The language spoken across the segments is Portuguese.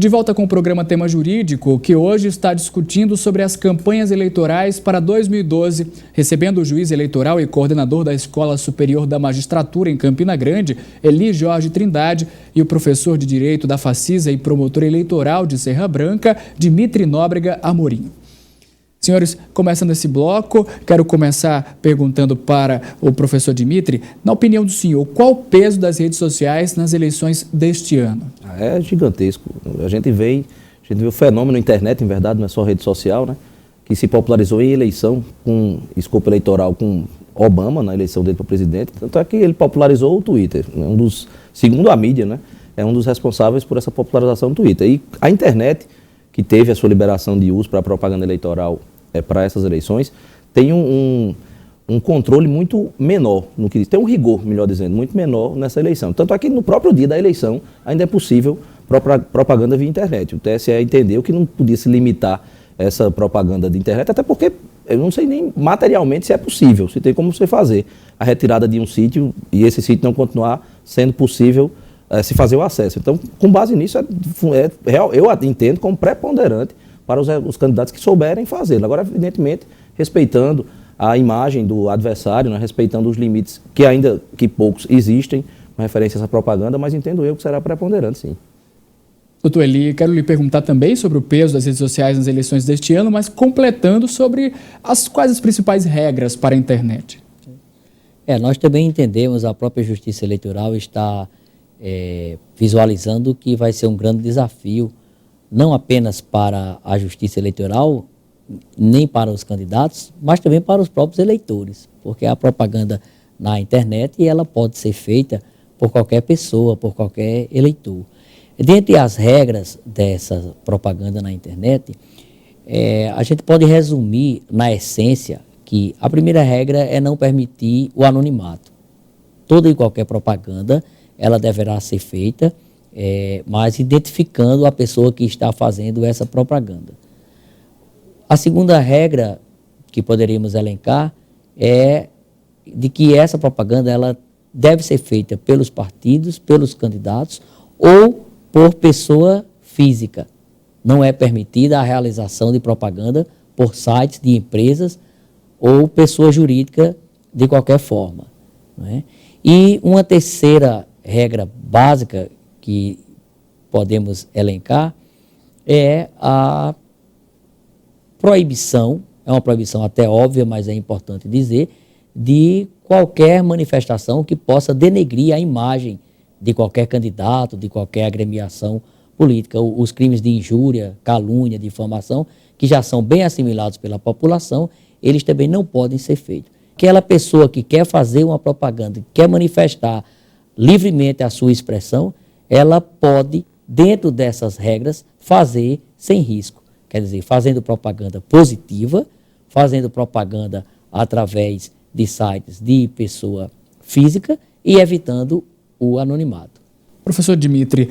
De volta com o programa Tema Jurídico, que hoje está discutindo sobre as campanhas eleitorais para 2012, recebendo o juiz eleitoral e coordenador da Escola Superior da Magistratura em Campina Grande, Eli Jorge Trindade, e o professor de Direito da Facisa e promotor eleitoral de Serra Branca, Dimitri Nóbrega Amorim. Senhores, começando esse bloco, quero começar perguntando para o professor Dimitri, na opinião do senhor, qual o peso das redes sociais nas eleições deste ano? É gigantesco. A gente vê o fenômeno internet, em verdade, não é só rede social, né? Que se popularizou em eleição, com escopo eleitoral com Obama, na eleição dele para presidente. Tanto é que ele popularizou o Twitter, segundo a mídia, né? É um dos responsáveis por essa popularização do Twitter. E a internet, que teve a sua liberação de uso para a propaganda eleitoral para essas eleições, tem um controle muito menor, tem um rigor, melhor dizendo, muito menor nessa eleição. Tanto é que no próprio dia da eleição ainda é possível propaganda via internet. O TSE entendeu que não podia se limitar essa propaganda de internet, até porque eu não sei nem materialmente se é possível, se tem como você fazer a retirada de um sítio e esse sítio não continuar sendo possível se fazer o acesso. Então, com base nisso, eu entendo como preponderante para os candidatos que souberem fazê-lo. Agora, evidentemente, respeitando a imagem do adversário, né, respeitando os limites que poucos existem com referência a essa propaganda, mas entendo eu que será preponderante, sim. Doutor Eli, quero lhe perguntar também sobre o peso das redes sociais nas eleições deste ano, mas completando sobre quais as principais regras para a internet. Nós também entendemos, a própria Justiça Eleitoral está visualizando que vai ser um grande desafio, não apenas para a Justiça Eleitoral, nem para os candidatos, mas também para os próprios eleitores, porque a propaganda na internet ela pode ser feita por qualquer pessoa, por qualquer eleitor. Dentre as regras dessa propaganda na internet, a gente pode resumir na essência que a primeira regra é não permitir o anonimato. Toda e qualquer propaganda ela deverá ser feita, mas identificando a pessoa que está fazendo essa propaganda. A segunda regra que poderíamos elencar é de que essa propaganda ela deve ser feita pelos partidos, pelos candidatos ou por pessoa física. Não é permitida a realização de propaganda por sites de empresas ou pessoa jurídica de qualquer forma, não é? E uma terceira regra básica que podemos elencar é a proibição, é uma proibição até óbvia, mas é importante dizer, de qualquer manifestação que possa denegrir a imagem de qualquer candidato, de qualquer agremiação política. Os crimes de injúria, calúnia, difamação, que já são bem assimilados pela população, eles também não podem ser feitos. Aquela pessoa que quer fazer uma propaganda, que quer manifestar livremente a sua expressão, ela pode, dentro dessas regras, fazer sem risco. Quer dizer, fazendo propaganda positiva, fazendo propaganda através de sites de pessoa física e evitando o anonimato. Professor Dimitri,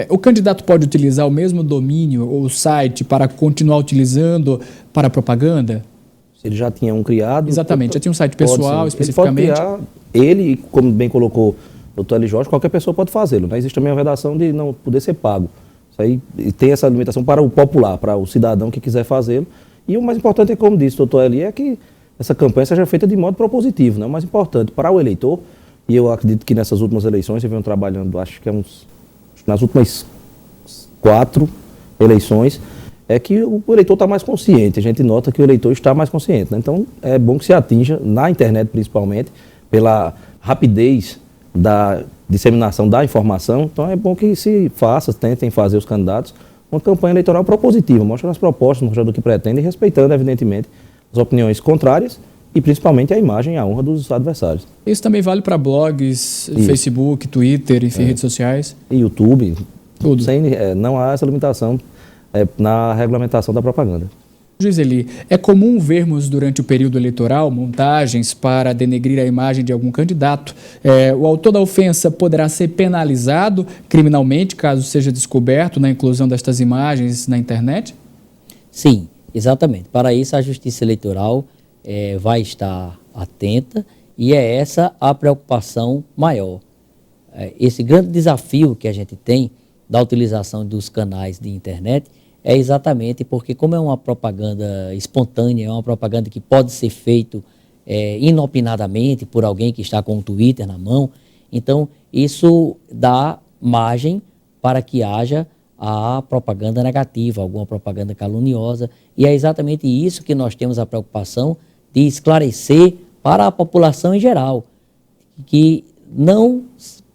o candidato pode utilizar o mesmo domínio ou site para continuar utilizando para propaganda? Se ele já tinha um criado... Exatamente, já tinha um site pessoal especificamente? Ele pode criar, como bem colocou o doutor Eli Jorge, qualquer pessoa pode fazê-lo, né? Existe também a vedação de não poder ser pago. Isso aí tem essa limitação para o popular, para o cidadão que quiser fazê-lo. E o mais importante é, como disse o doutor Eli, é que essa campanha seja feita de modo propositivo, né? O mais importante para o eleitor, e eu acredito que nessas últimas eleições, eu venho trabalhando, acho que nas últimas 4 eleições, é que o eleitor está mais consciente. A gente nota que o eleitor está mais consciente, né? Então, é bom que se atinja, na internet principalmente, pela rapidez da disseminação da informação. Então, é bom que se tentem fazer os candidatos uma campanha eleitoral propositiva, mostrando as propostas, mostrando o que pretendem, respeitando, evidentemente, as opiniões contrárias e principalmente a imagem e a honra dos adversários. Isso também vale para blogs, Facebook, Twitter, enfim, redes sociais? E YouTube. Tudo. Não há essa limitação na regulamentação da propaganda. Juiz Eli, é comum vermos durante o período eleitoral montagens para denegrir a imagem de algum candidato. O autor da ofensa poderá ser penalizado criminalmente caso seja descoberto na inclusão destas imagens na internet? Sim, exatamente. Para isso a Justiça Eleitoral vai estar atenta e é essa a preocupação maior. Esse grande desafio que a gente tem da utilização dos canais de internet é exatamente porque, como é uma propaganda espontânea, é uma propaganda que pode ser feita inopinadamente por alguém que está com o Twitter na mão, então isso dá margem para que haja a propaganda negativa, alguma propaganda caluniosa, e é exatamente isso que nós temos a preocupação de esclarecer para a população em geral, que não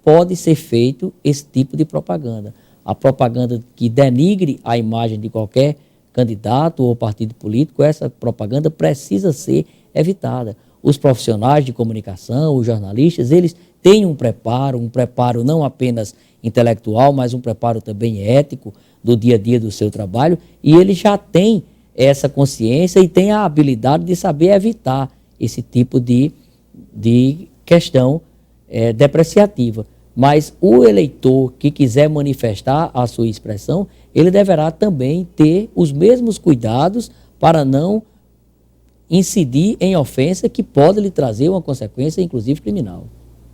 pode ser feito esse tipo de propaganda. A propaganda que denigre a imagem de qualquer candidato ou partido político, essa propaganda precisa ser evitada. Os profissionais de comunicação, os jornalistas, eles têm um preparo não apenas intelectual, mas um preparo também ético do dia a dia do seu trabalho, e eles já têm essa consciência e têm a habilidade de saber evitar esse tipo de questão depreciativa. Mas o eleitor que quiser manifestar a sua expressão, ele deverá também ter os mesmos cuidados para não incidir em ofensa que pode lhe trazer uma consequência, inclusive criminal.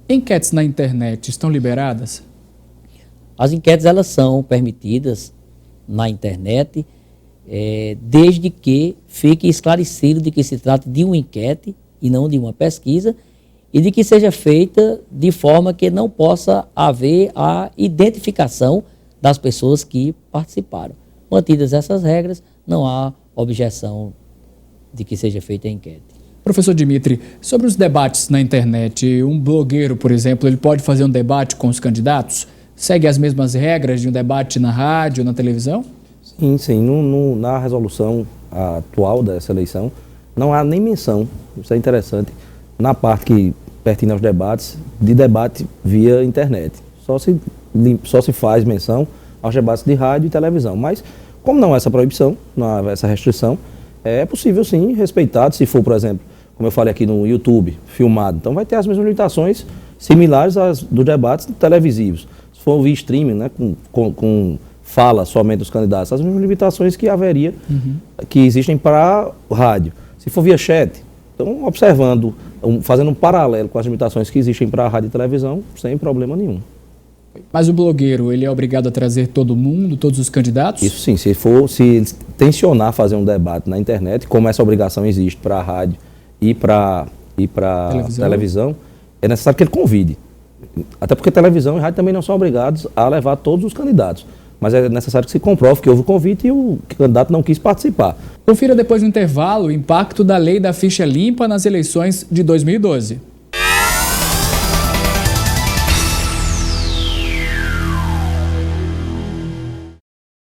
Enquetes na internet estão liberadas? As enquetes elas são permitidas na internet, desde que fique esclarecido de que se trata de uma enquete e não de uma pesquisa, e de que seja feita de forma que não possa haver a identificação das pessoas que participaram. Mantidas essas regras, não há objeção de que seja feita a enquete. Professor Dimitri, sobre os debates na internet, um blogueiro, por exemplo, ele pode fazer um debate com os candidatos? Segue as mesmas regras de um debate na rádio, na televisão? Sim. Na resolução atual dessa eleição, não há nem menção, isso é interessante, na parte que pertence aos debates, de debate via internet. Só se faz menção aos debates de rádio e televisão. Mas, como não há essa proibição, não há essa restrição, é possível sim, respeitado, se for, por exemplo, como eu falei aqui no YouTube, filmado. Então vai ter as mesmas limitações similares às dos debates televisivos. Se for via streaming, né, com fala somente dos candidatos, as mesmas limitações que haveria, que existem para o rádio. Se for via chat, então observando, fazendo um paralelo com as limitações que existem para a rádio e televisão, sem problema nenhum. Mas o blogueiro, ele é obrigado a trazer todo mundo, todos os candidatos? Isso sim, se tensionar fazer um debate na internet, como essa obrigação existe para a rádio e para televisão, é necessário que ele convide. Até porque televisão e rádio também não são obrigados a levar todos os candidatos. Mas é necessário que se comprove que houve o convite e o candidato não quis participar. Confira depois do intervalo o impacto da lei da ficha limpa nas eleições de 2012.